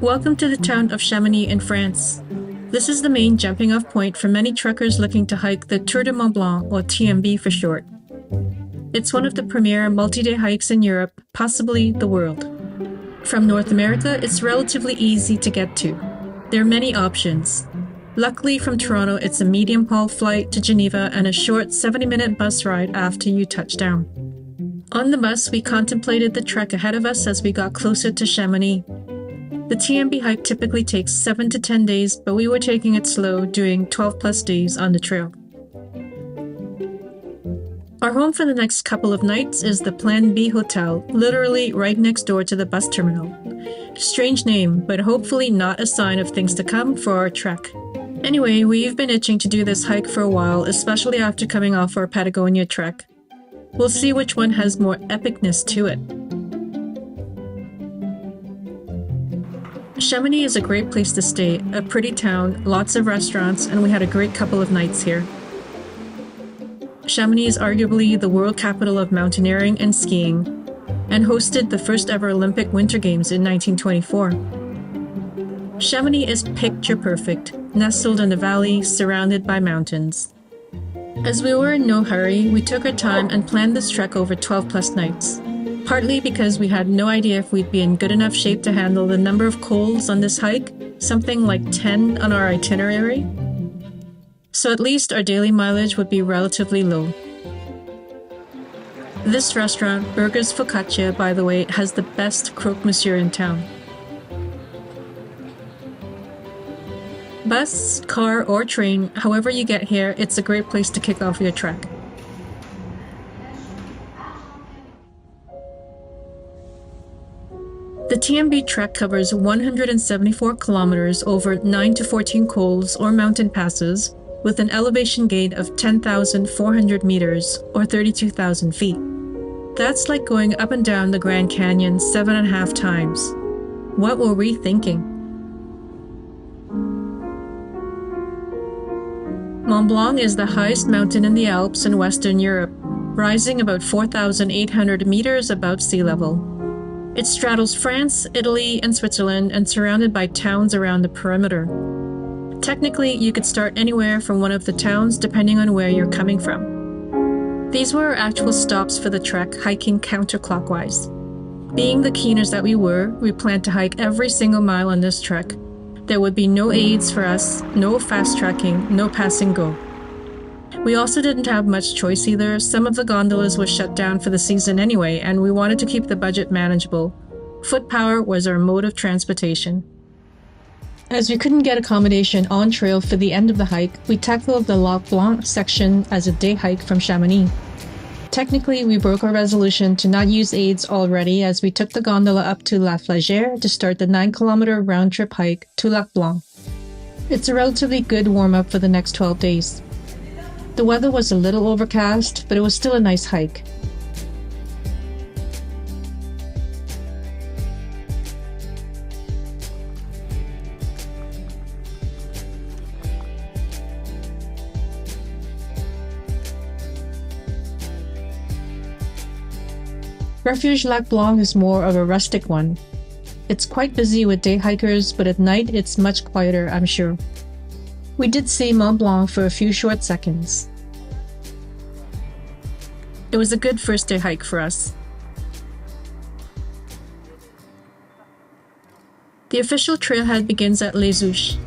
Welcome to the town of Chamonix in France. This is the main jumping off point for many trekkers looking to hike the Tour du Mont Blanc, or TMB for short. It's one of the premier multi-day hikes in Europe, possibly the world. From North America, it's relatively easy to get to. There are many options. Luckily, from Toronto, it's a medium-haul flight to Geneva and a short 70-minute bus ride after you touch down. On the bus, we contemplated the trek ahead of us as we got closer to Chamonix. The TMB hike typically takes 7 to 10 days, but we were taking it slow, doing 12 plus days on the trail. Our home for the next couple of nights is the Plan B Hotel, literally right next door to the bus terminal. Strange name, but hopefully not a sign of things to come for our trek. Anyway, we've been itching to do this hike for a while, especially after coming off our Patagonia trek. We'll see which one has more epicness to it. Chamonix is a great place to stay, a pretty town, lots of restaurants, and we had a great couple of nights here. Chamonix is arguably the world capital of mountaineering and skiing, and hosted the first ever Olympic Winter Games in 1924. Chamonix is picture perfect, nestled in a valley surrounded by mountains. As we were in no hurry, we took our time and planned this trek over 12 plus nights. Partly because we had no idea if we'd be in good enough shape to handle the number of cols on this hike, something like 10 on our itinerary. So at least our daily mileage would be relatively low. This restaurant, Burgers Focaccia, by the way, has the best croque monsieur in town. Bus, car, or train, however you get here, it's a great place to kick off your trek. The TMB trek covers 174 kilometers over 9 to 14 cols or mountain passes with an elevation gate of 10,400 meters or 32,000 feet. That's like going up and down the Grand Canyon 7.5 times. What were we thinking? Mont Blanc is the highest mountain in the Alps in Western Europe, rising about 4,800 meters above sea level. It straddles France, Italy, and Switzerland and surrounded by towns around the perimeter. Technically, you could start anywhere from one of the towns depending on where you're coming from. These were our actual stops for the trek, hiking counterclockwise. Being the keeners that we were, we planned to hike every single mile on this trek. There would be no aids for us, no fast trekking, no pass and go. We also didn't have much choice either. Some of the gondolas were shut down for the season anyway, and we wanted to keep the budget manageable. Foot power was our mode of transportation. As we couldn't get accommodation on trail for the end of the hike, we tackled the Lac Blanc section as a day hike from Chamonix. Technically, we broke our resolution to not use aids already as we took the gondola up to La Flagère to start the 9-kilometer round-trip hike to Lac Blanc. It's a relatively good warm-up for the next 12 days. The weather was a little overcast, but it was still a nice hike. Refuge Lac Blanc is more of a rustic one. It's quite busy with day hikers, but at night it's much quieter, I'm sure. We did see Mont Blanc for a few short seconds. It was a good first day hike for us. The official trailhead begins at Les Houches.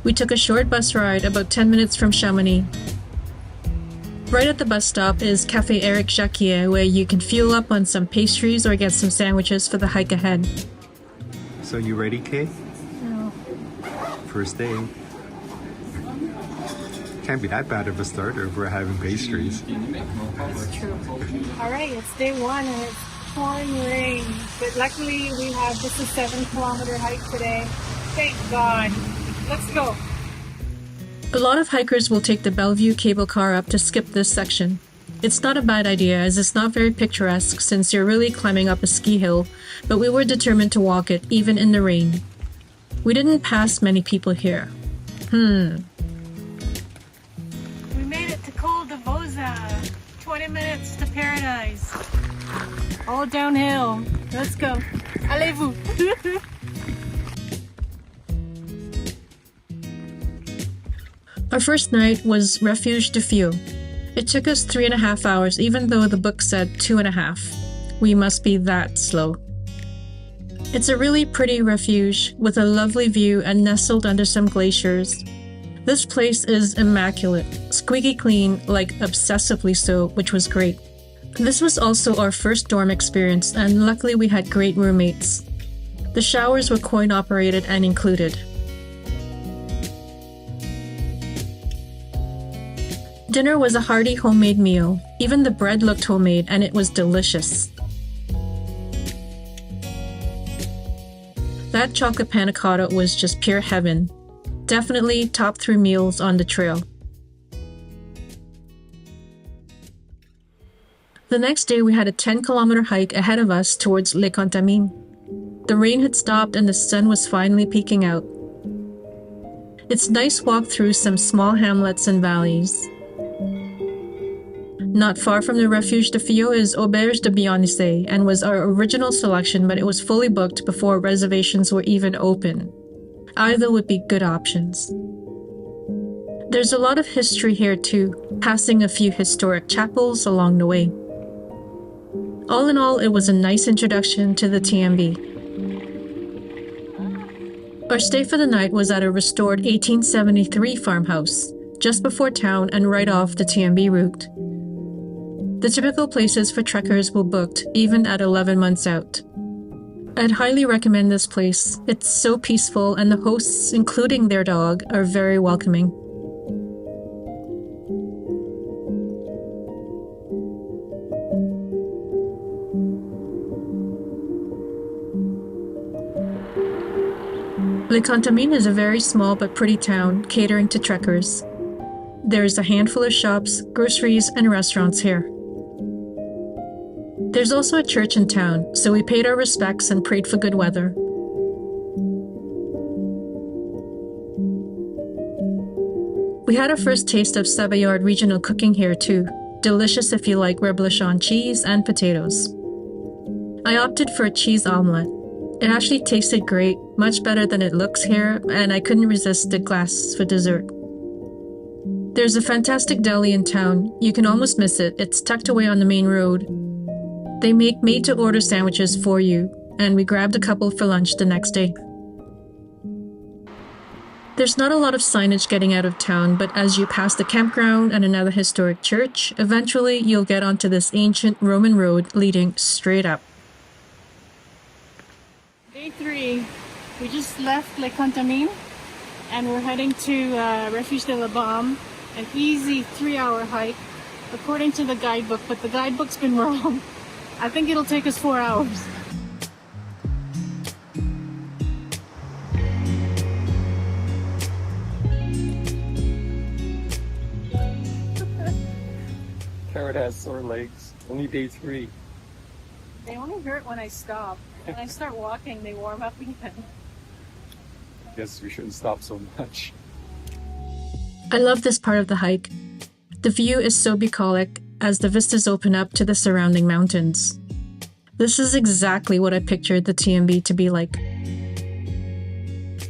We took a short bus ride about 10 minutes from Chamonix. Right at the bus stop is Café Eric Jacquier, where you can fuel up on some pastries or get some sandwiches for the hike ahead. So you ready, Kay? No. First day. Can't be that bad of a starter if we're having pastries. That's true. Alright, it's day one and it's pouring rain. But luckily we have just a 7-kilometer hike today. Thank God. Let's go. A lot of hikers will take the Bellevue cable car up to skip this section. It's not a bad idea as it's not very picturesque since you're really climbing up a ski hill, but we were determined to walk it even in the rain. We didn't pass many people here. We made it to Col de Voza. 20 minutes to paradise. All downhill. Let's go. Allez-vous. Our first night was Refuge de Fioux. It took us 3.5 hours, even though the book said 2.5. We must be that slow. It's a really pretty refuge with a lovely view and nestled under some glaciers. This place is immaculate, squeaky clean, like obsessively so, which was great. This was also our first dorm experience, and luckily we had great roommates. The showers were coin-operated and included. Dinner was a hearty homemade meal. Even the bread looked homemade, and it was delicious. That chocolate panna cotta was just pure heaven. Definitely top 3 meals on the trail. The next day we had a 10-kilometer hike ahead of us towards Les Contamines. The rain had stopped and the sun was finally peeking out. It's a nice walk through some small hamlets and valleys. Not far from the Refuge de Fioux is Auberge de Bionissé and was our original selection, but it was fully booked before reservations were even open. Either would be good options. There's a lot of history here too, passing a few historic chapels along the way. All in all, it was a nice introduction to the TMB. Our stay for the night was at a restored 1873 farmhouse, just before town and right off the TMB route. The typical places for trekkers were booked, even at 11 months out. I'd highly recommend this place. It's so peaceful and the hosts, including their dog, are very welcoming. Les Contamines is a very small but pretty town, catering to trekkers. There's a handful of shops, groceries, and restaurants here. There's also a church in town, so we paid our respects and prayed for good weather. We had our first taste of Savoyard regional cooking here too. Delicious if you like reblochon cheese and potatoes. I opted for a cheese omelette. It actually tasted great, much better than it looks here, and I couldn't resist the glass for dessert. There's a fantastic deli in town. You can almost miss it. It's tucked away on the main road. They make made-to-order sandwiches for you, and we grabbed a couple for lunch the next day. There's not a lot of signage getting out of town, but as you pass the campground and another historic church, eventually you'll get onto this ancient Roman road leading straight up. Day 3, we just left Les Contamines and we're heading to Refuge de la Balme, an easy 3-hour hike according to the guidebook, but the guidebook's been wrong. I think it'll take us 4 hours. Carrot has sore legs. Only day 3. They only hurt when I stop. When I start walking, they warm up again. Guess we shouldn't stop so much. I love this part of the hike. The view is so bucolic as the vistas open up to the surrounding mountains. This is exactly what I pictured the TMB to be like.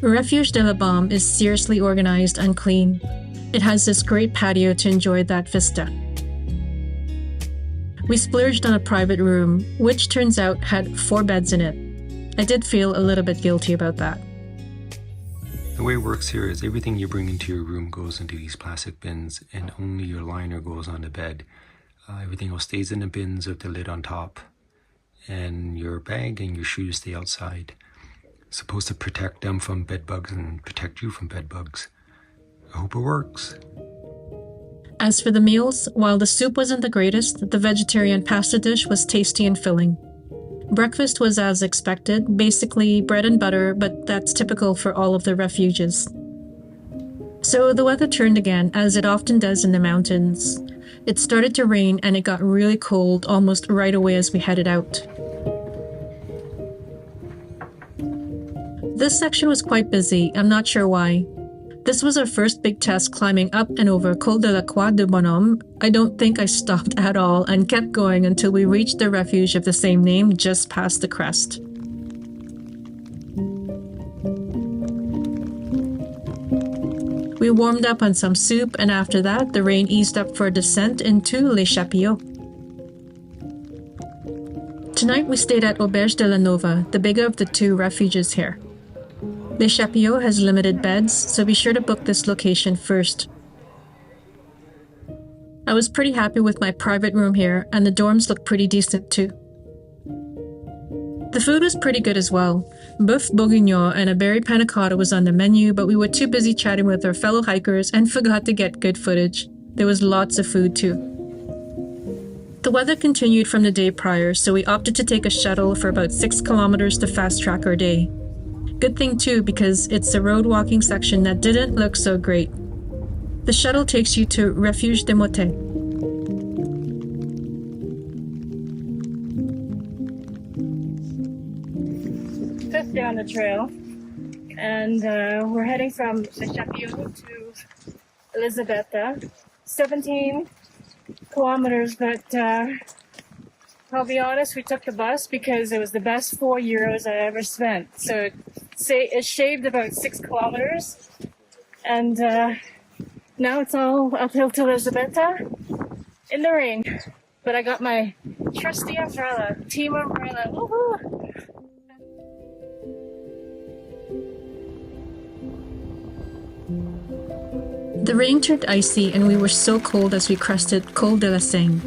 Refuge de la Balme is seriously organized and clean. It has this great patio to enjoy that vista. We splurged on a private room, which turns out had 4 beds in it. I did feel a little bit guilty about that. The way it works here is everything you bring into your room goes into these plastic bins, and only your liner goes on the bed. Everything else stays in the bins with the lid on top, and your bag and your shoes stay outside. It's supposed to protect them from bed bugs and protect you from bed bugs. I hope it works. As for the meals, while the soup wasn't the greatest, the vegetarian pasta dish was tasty and filling. Breakfast was as expected, basically bread and butter, but that's typical for all of the refuges. So the weather turned again, as it often does in the mountains. It started to rain and it got really cold almost right away as we headed out. This section was quite busy, I'm not sure why. This was our first big test climbing up and over Col de la Croix de Bonhomme. I don't think I stopped at all and kept going until we reached the refuge of the same name just past the crest. We warmed up on some soup, and after that, the rain eased up for a descent into Les Chapillots. Tonight we stayed at Auberge de la Nova, the bigger of the two refuges here. Les Chapillots has limited beds, so be sure to book this location first. I was pretty happy with my private room here, and the dorms look pretty decent too. The food was pretty good as well. Boeuf bourguignon and a berry panna cotta was on the menu, but we were too busy chatting with our fellow hikers and forgot to get good footage. There was lots of food too. The weather continued from the day prior, so we opted to take a shuttle for about 6 kilometers to fast track our day. Good thing too, because it's a road walking section that didn't look so great. The shuttle takes you to Refuge des Motets. Fifth down the trail, and we're heading from Les Chapillots to Elisabetta. 17 kilometers, but I'll be honest, we took the bus because it was the best €4 I ever spent. So it shaved about 6 kilometers, and now it's all uphill to Elisabetta in the rain. But I got my trusty umbrella, team umbrella. Woohoo! The rain turned icy and we were so cold as we crested Col de la Seigne.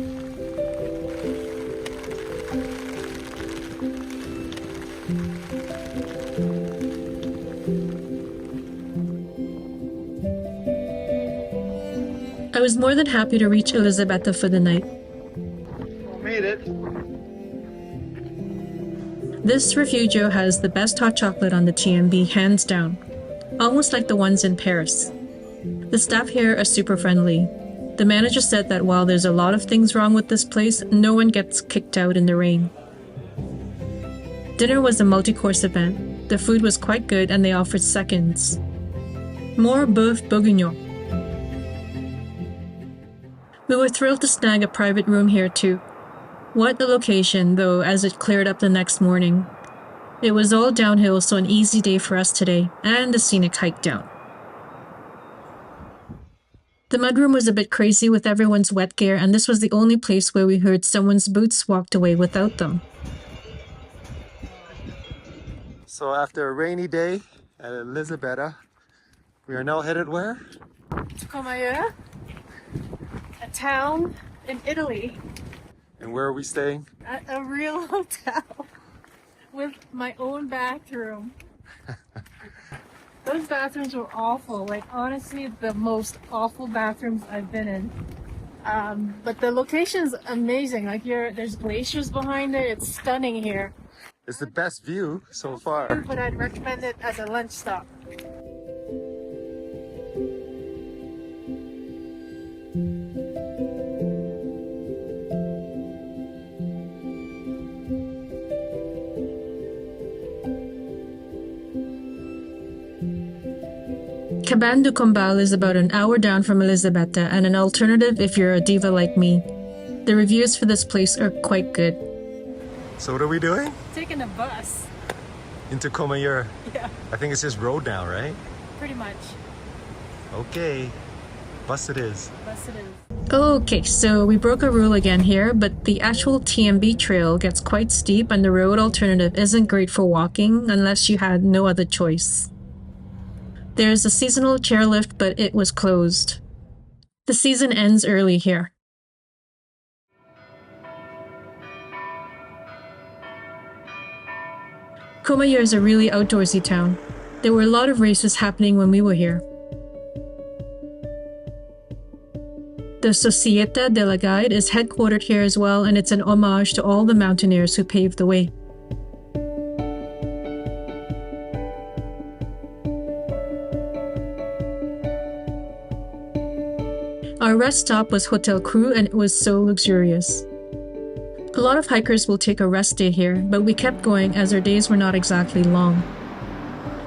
I was more than happy to reach Elisabetta for the night. Made it. This Refugio has the best hot chocolate on the TMB, hands down. Almost like the ones in Paris. The staff here are super friendly. The manager said that while there's a lot of things wrong with this place, no one gets kicked out in the rain. Dinner was a multi-course event. The food was quite good and they offered seconds. More boeuf bourguignon. We were thrilled to snag a private room here too. What a location, though, as it cleared up the next morning. It was all downhill, so an easy day for us today, and a scenic hike down. The mudroom was a bit crazy with everyone's wet gear, and this was the only place where we heard someone's boots walked away without them. So after a rainy day at Elisabetta, we are now headed where? To Courmayeur, a town in Italy. And where are we staying? At a real hotel with my own bathroom. Those bathrooms were awful. Like, honestly, the most awful bathrooms I've been in. But the location's amazing. Like, there's glaciers behind it. It's stunning here. It's the best view so far. But I'd recommend it as a lunch stop. Cabane du Combal is about an hour down from Elisabetta and an alternative if you're a diva like me. The reviews for this place are quite good. So what are we doing? Taking a bus. Into Courmayeur. Yeah, I think it's just road now, right? pretty much. Okay. Bus it is. Bus it is. Okay, so we broke a rule again here, but the actual TMB trail gets quite steep and the road alternative isn't great for walking unless you had no other choice. There's a seasonal chairlift, but it was closed. The season ends early here. Courmayeur is a really outdoorsy town. There were a lot of races happening when we were here. The Société de la Guide is headquartered here as well, and it's an homage to all the mountaineers who paved the way. Our rest stop was Hotel Crew, and it was so luxurious. A lot of hikers will take a rest day here, but we kept going as our days were not exactly long.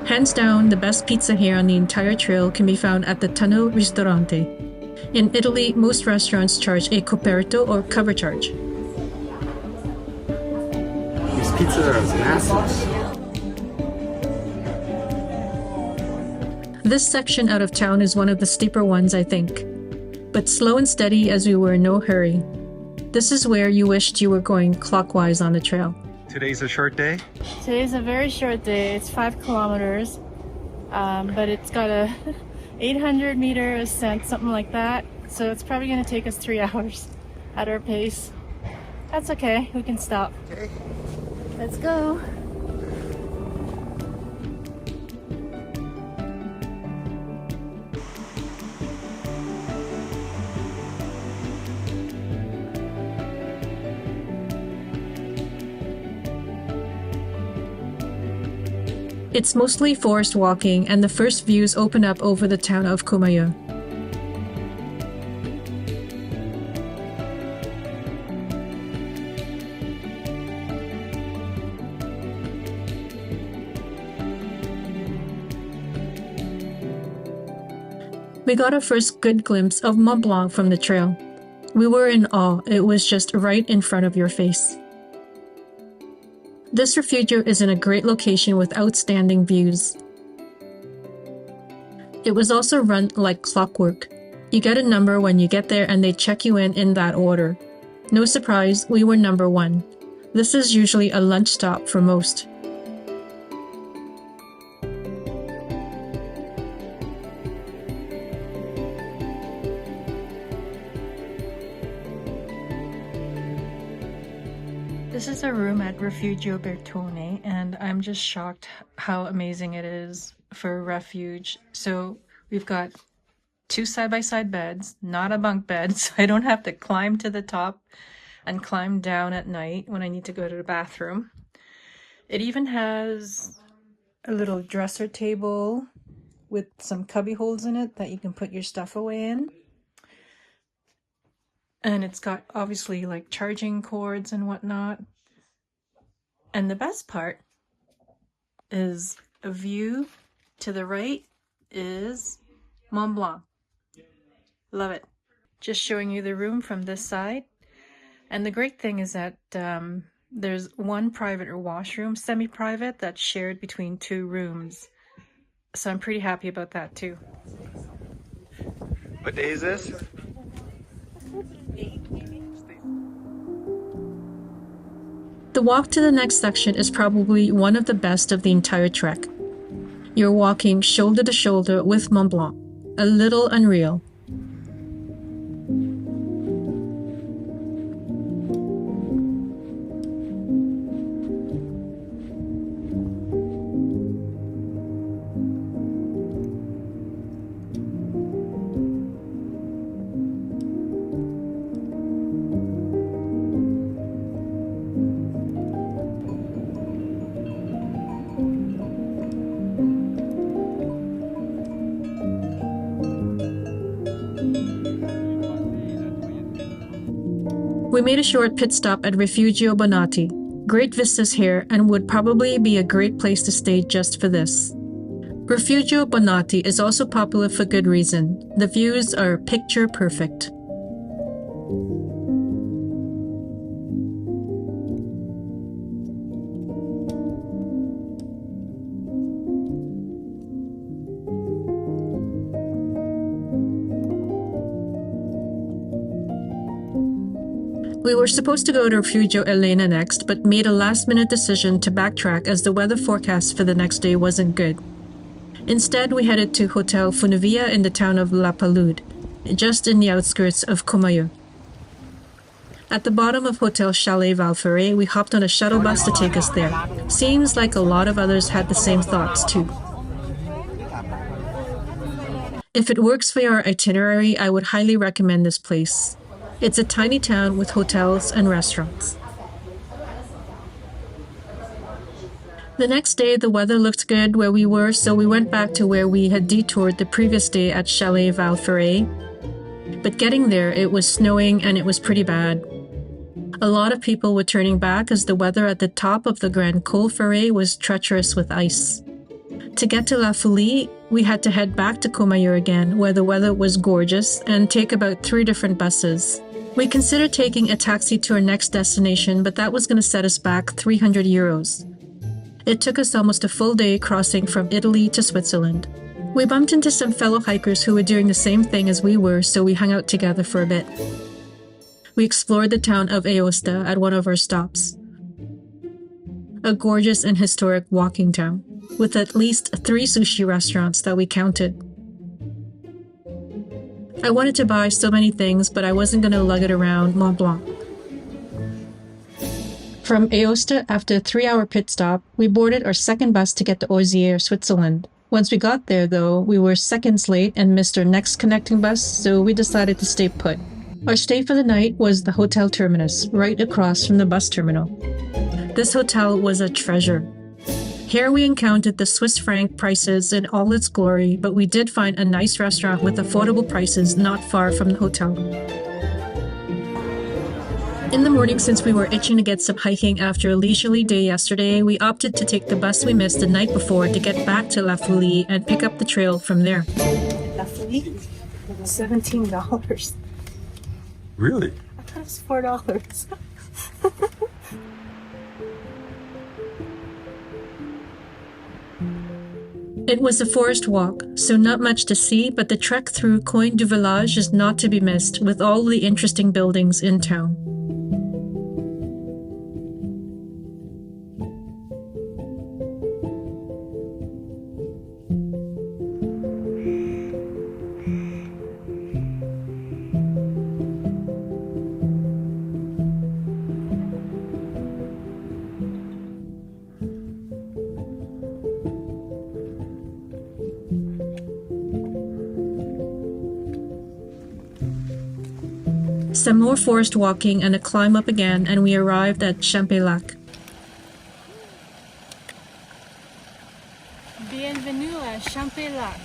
Hands down, the best pizza here on the entire trail can be found at the Tunnel Ristorante. In Italy, most restaurants charge a coperto or cover charge. This pizza is massive. This section out of town is one of the steeper ones, I think. But slow and steady as we were in no hurry. This is where you wished you were going clockwise on the trail. Today's a short day. Today's a very short day. It's 5 kilometers, but it's got a 800 meter ascent, something like that. So it's probably going to take us 3 hours at our pace. That's okay. We can stop. Okay. Let's go. It's mostly forest walking, and the first views open up over the town of Courmayeur. We got our first good glimpse of Mont Blanc from the trail. We were in awe. It was just right in front of your face. This Refugio is in a great location with outstanding views. It was also run like clockwork. You get a number when you get there and they check you in that order. No surprise, we were number 1. This is usually a lunch stop for most. This is a room at Refugio Bertone, and I'm just shocked how amazing it is for Refuge. So we've got 2 side-by-side beds, not a bunk bed, so I don't have to climb to the top and climb down at night when I need to go to the bathroom. It even has a little dresser table with some cubby holes in it that you can put your stuff away in. And it's got obviously like charging cords and whatnot. And the best part is a view to the right is Mont Blanc. Love it. Just showing you the room from this side. And the great thing is that there's one private or washroom, semi-private, that's shared between 2 rooms. So I'm pretty happy about that too. What day is this? The walk to the next section is probably one of the best of the entire trek. You're walking shoulder to shoulder with Mont Blanc, a little unreal. We made a short pit stop at Refugio Bonatti. Great vistas here and would probably be a great place to stay just for this. Refugio Bonatti is also popular for good reason. The views are picture perfect. We were supposed to go to Refugio Elena next, but made a last-minute decision to backtrack as the weather forecast for the next day wasn't good. Instead, we headed to Hotel Funivia in the town of La Palude, just in the outskirts of Courmayeur. At the bottom of Hotel Chalet Valferret, we hopped on a shuttle bus to take us there. Seems like a lot of others had the same thoughts too. If it works for your itinerary, I would highly recommend this place. It's a tiny town with hotels and restaurants. The next day, the weather looked good where we were, so we went back to where we had detoured the previous day at Chalet Valferret. But getting there, it was snowing and it was pretty bad. A lot of people were turning back as the weather at the top of the Grand Col Ferret was treacherous with ice. To get to La Folie, we had to head back to Courmayeur again, where the weather was gorgeous, and take about 3 different buses. We considered taking a taxi to our next destination, but that was going to set us back 300 euros. It took us almost a full day crossing from Italy to Switzerland. We bumped into some fellow hikers who were doing the same thing as we were, so we hung out together for a bit. We explored the town of Aosta at one of our stops. A gorgeous and historic walking town, with at least 3 sushi restaurants that we counted. I wanted to buy so many things, but I wasn't going to lug it around Mont Blanc. From Aosta, after a 3-hour pit stop, we boarded our second bus to get to Orsières, Switzerland. Once we got there, though, we were seconds late and missed our next connecting bus, so we decided to stay put. Our stay for the night was the Hotel Terminus, right across from the bus terminal. This hotel was a treasure. Here we encountered the Swiss franc prices in all its glory, but we did find a nice restaurant with affordable prices not far from the hotel. In the morning, since we were itching to get some hiking after a leisurely day yesterday, we opted to take the bus we missed the night before to get back to Refugio and pick up the trail from there. Refugio? $17. Really? I thought it was $4. It was a forest walk, so not much to see, but the trek through Coin du Village is not to be missed, with all the interesting buildings in town. Some more forest walking and a climb up again, and we arrived at Champex-Lac. Bienvenue à Champex-Lac.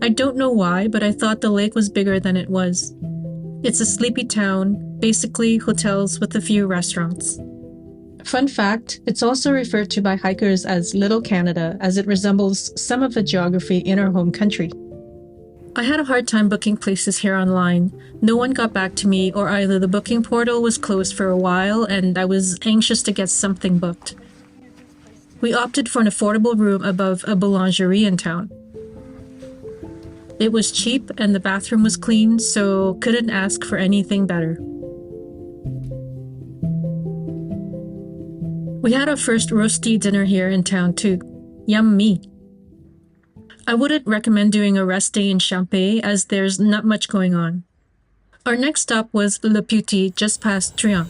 I don't know why, but I thought the lake was bigger than it was. It's a sleepy town, basically hotels with a few restaurants. Fun fact, it's also referred to by hikers as Little Canada, as it resembles some of the geography in our home country. I had a hard time booking places here online. No one got back to me, or either the booking portal was closed for a while and I was anxious to get something booked. We opted for an affordable room above a boulangerie in town. It was cheap and the bathroom was clean, so couldn't ask for anything better. We had our first roasty dinner here in town too. Yummy! I wouldn't recommend doing a rest day in Champex as there's not much going on. Our next stop was Le Peuty, just past Trian.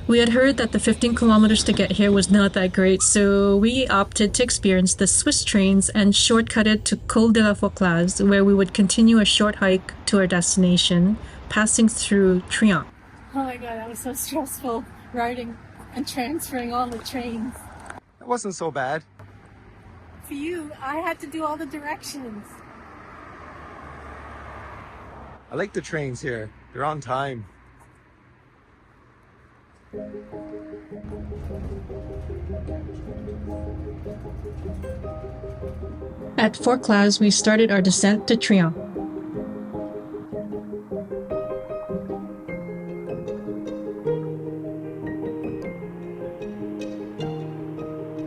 We had heard that the 15 kilometers to get here was not that great, so we opted to experience the Swiss trains and shortcutted to Col de la Fauclaz, where we would continue a short hike to our destination, passing through Trian. Oh my god, that was so stressful, riding and transferring all the trains. It wasn't so bad. For you, I had to do all the directions. I like the trains here. They're on time. At Fauclaz, we started our descent to Trian.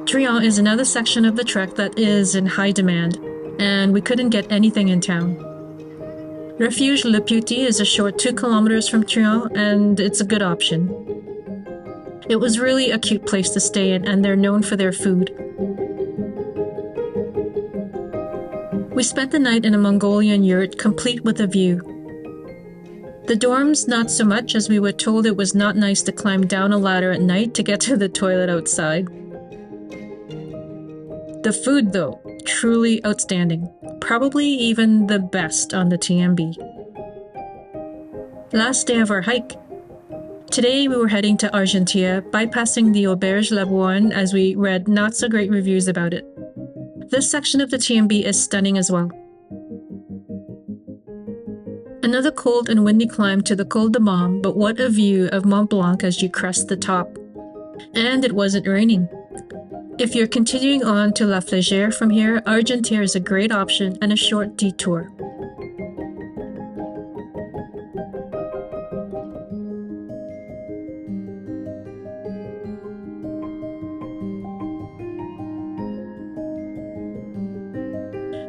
Trian is another section of the trek that is in high demand, and we couldn't get anything in town. Refuge Le Peuty is a short 2 kilometers from Trian, and it's a good option. It was really a cute place to stay in, and they're known for their food. We spent the night in a Mongolian yurt, complete with a view. The dorms, not so much, as we were told it was not nice to climb down a ladder at night to get to the toilet outside. The food, though, truly outstanding. Probably even the best on the TMB. Last day of our hike. Today we were heading to Argentia, bypassing the Auberge La Bourne as we read not so great reviews about it. This section of the TMB is stunning as well. Another cold and windy climb to the Col de Balme, but what a view of Mont Blanc as you crest the top. And it wasn't raining. If you're continuing on to La Flégère from here, Argentia is a great option and a short detour.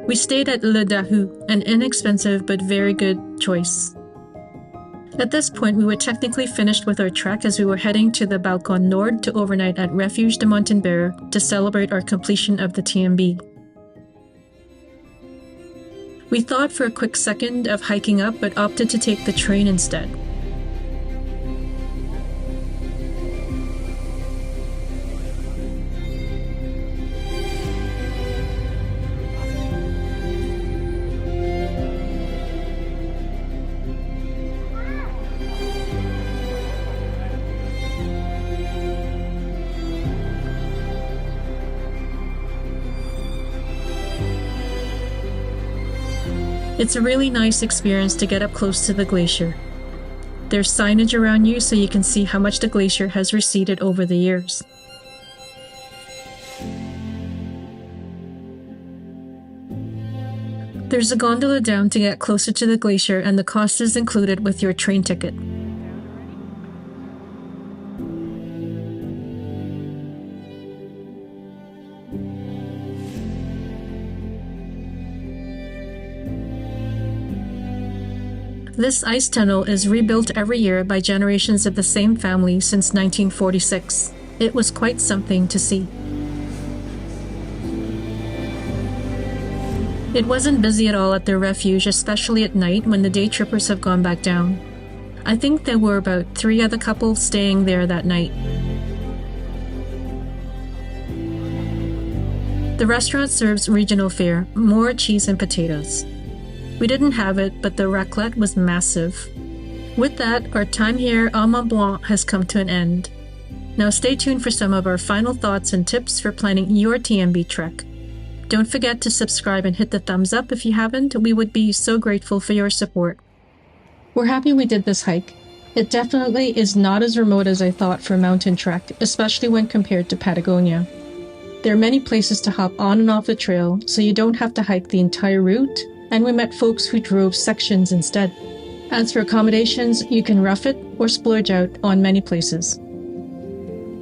We stayed at Le Dahu, an inexpensive but very good choice. At this point, we were technically finished with our trek as we were heading to the Balcon Nord to overnight at Refuge de Montenbert to celebrate our completion of the TMB. We thought for a quick second of hiking up but opted to take the train instead. It's a really nice experience to get up close to the glacier. There's signage around you so you can see how much the glacier has receded over the years. There's a gondola down to get closer to the glacier, and the cost is included with your train ticket. This ice tunnel is rebuilt every year by generations of the same family since 1946. It was quite something to see. It wasn't busy at all at the Refuge, especially at night when the day trippers have gone back down. I think there were about 3 other couples staying there that night. The restaurant serves regional fare, more cheese and potatoes. We didn't have it, but the raclette was massive. With that, our time here on Mont Blanc has come to an end. Now stay tuned for some of our final thoughts and tips for planning your TMB trek. Don't forget to subscribe and hit the thumbs up if you haven't. We would be so grateful for your support. We're happy we did this hike. It definitely is not as remote as I thought for a mountain trek, especially when compared to Patagonia. There are many places to hop on and off the trail, so you don't have to hike the entire route, and we met folks who drove sections instead. As for accommodations, you can rough it or splurge out on many places.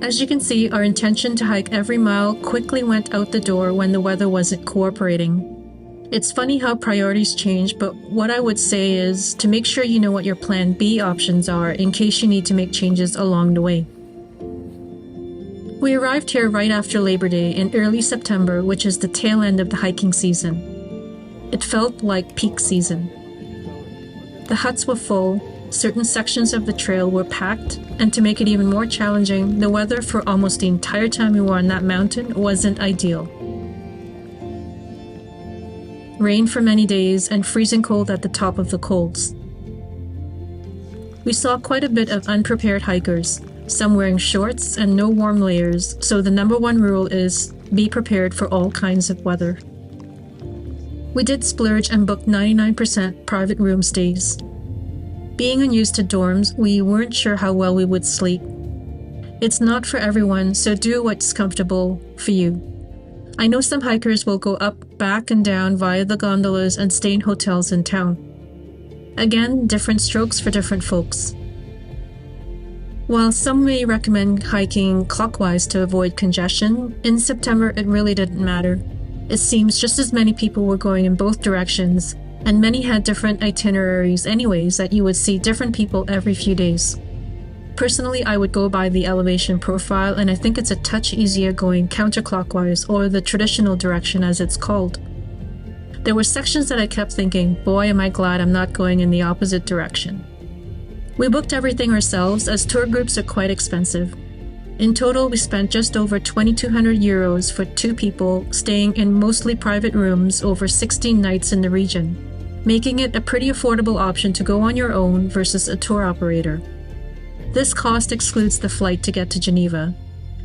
As you can see, our intention to hike every mile quickly went out the door when the weather wasn't cooperating. It's funny how priorities change, but what I would say is to make sure you know what your plan B options are in case you need to make changes along the way. We arrived here right after Labor Day in early September, which is the tail end of the hiking season. It felt like peak season. The huts were full, certain sections of the trail were packed, and to make it even more challenging, the weather for almost the entire time we were on that mountain wasn't ideal. Rain for many days and freezing cold at the top of the colds. We saw quite a bit of unprepared hikers, some wearing shorts and no warm layers, so the number one rule is be prepared for all kinds of weather. We did splurge and booked 99% private room stays. Being unused to dorms, we weren't sure how well we would sleep. It's not for everyone, so do what's comfortable for you. I know some hikers will go up, back, and down via the gondolas and stay in hotels in town. Again, different strokes for different folks. While some may recommend hiking clockwise to avoid congestion, in September it really didn't matter. It seems just as many people were going in both directions, and many had different itineraries anyways that you would see different people every few days. Personally, I would go by the elevation profile, and I think it's a touch easier going counterclockwise, or the traditional direction as it's called. There were sections that I kept thinking, boy am I glad I'm not going in the opposite direction. We booked everything ourselves as tour groups are quite expensive. In total, we spent just over 2,200 euros for 2 people, staying in mostly private rooms over 16 nights in the region, making it a pretty affordable option to go on your own versus a tour operator. This cost excludes the flight to get to Geneva,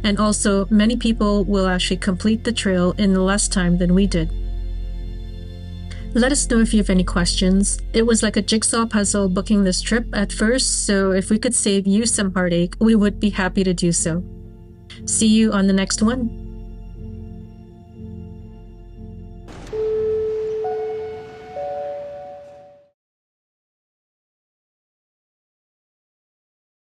and also many people will actually complete the trail in less time than we did. Let us know if you have any questions. It was like a jigsaw puzzle booking this trip at first, so if we could save you some heartache, we would be happy to do so. See you on the next one.